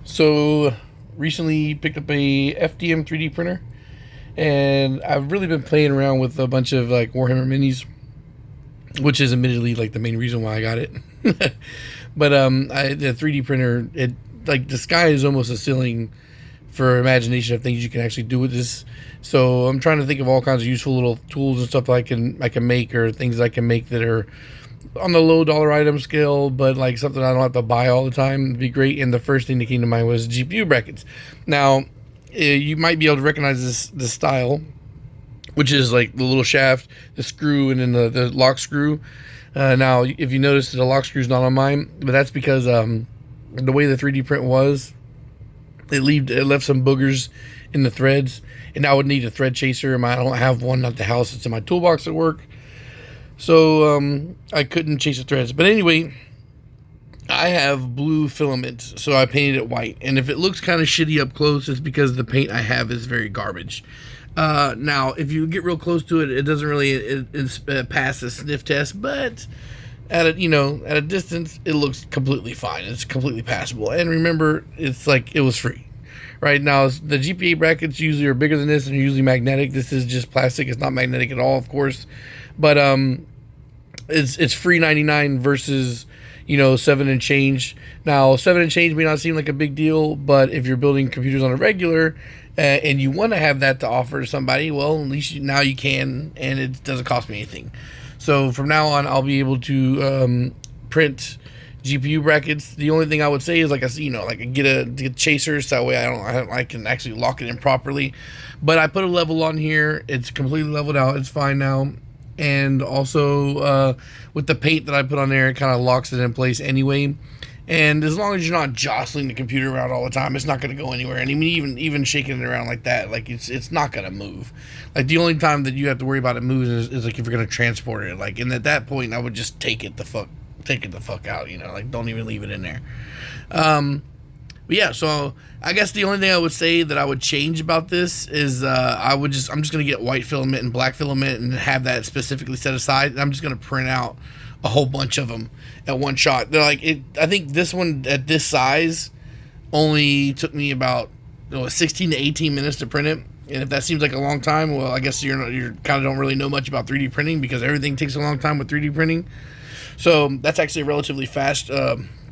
So recently picked up a FDM 3D printer, and I've really been playing around with a bunch of like Warhammer minis, which is admittedly like the main reason why I got it. But the 3D printer, it like the sky is almost a ceiling for imagination of things you can actually do with this. So I'm trying to think of all kinds of useful little tools and stuff that I can make, or things that I can make that are on the low dollar item scale, but like something I don't have to buy all the time. It'd be great. And the first thing that came to mind was GPU brackets. Now, you might be able to recognize this style, which is like the little shaft, the screw, and then the lock screw. Now, if you notice, the lock screw is not on mine, but that's because the way the 3D print was, it left some boogers in the threads, and I would need a thread chaser. I don't have one at the house. It's in my toolbox at work. So I couldn't chase the threads. But anyway, I have blue filament, so I painted it white. And if it looks kind of shitty up close, it's because the paint I have is very garbage. Now, if you get real close to it, it doesn't really pass the sniff test, but at a distance, it looks completely fine. It's completely passable. And remember, it's like it was free. Right now, the GPA brackets usually are bigger than this and are usually magnetic. This is just plastic. It's not magnetic at all, of course. But it's free 99 versus 7 and change. Now 7 and change may not seem like a big deal, but if you're building computers on a regular and you want to have that to offer to somebody, well, at least now you can, and it doesn't cost me anything. So from now on, I'll be able to print GPU brackets. The only thing I would say is like get a chaser, so that way I can actually lock it in properly. But I put a level on here. It's completely leveled out. It's fine now. And also with the paint that I put on there, it kind of locks it in place anyway. And as long as you're not jostling the computer around all the time, it's not going to go anywhere. And I mean, even shaking it around like that, like it's not going to move. Like the only time that you have to worry about it moving is like if you're going to transport it. Like, and at that point, I would just take it the fuck out. Like don't even leave it in there. But yeah, so I guess the only thing I would say that I would change about this is I'm just going to get white filament and black filament and have that specifically set aside. And I'm just going to print out a whole bunch of them at one shot. They're like I think this one at this size only took me about 16 to 18 minutes to print it. And if that seems like a long time, well, I guess you're kind of don't really know much about 3D printing, because everything takes a long time with 3D printing. So that's actually a relatively fast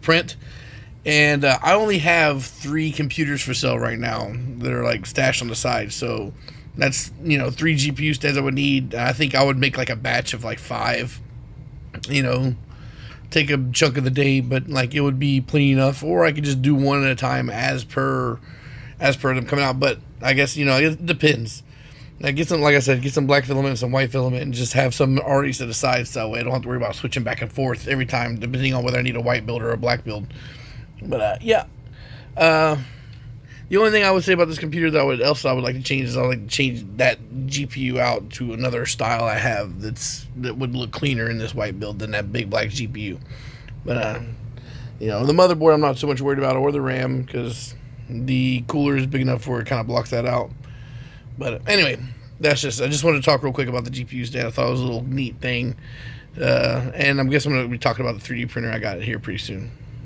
print. And I only have 3 computers for sale right now that are like stashed on the side. So that's 3 GPU stands I would need. I think I would make like a batch of like 5. Take a chunk of the day, but like it would be plenty enough. Or I could just do one at a time as per them coming out. But I guess it depends. Now get some, like I said, get some black filament, some white filament, and just have some already set aside, so that way I don't have to worry about switching back and forth every time, depending on whether I need a white build or a black build. But the only thing I would say about this computer that I would like to change is I would like to change that GPU out to another style I have that would look cleaner in this white build than that big black GPU. But the motherboard I'm not so much worried about, or the RAM, because the cooler is big enough where it kind of blocks that out. But anyway, I just wanted to talk real quick about the GPUs today. I thought it was a little neat thing. And I guess I'm going to be talking about the 3D printer I got here pretty soon.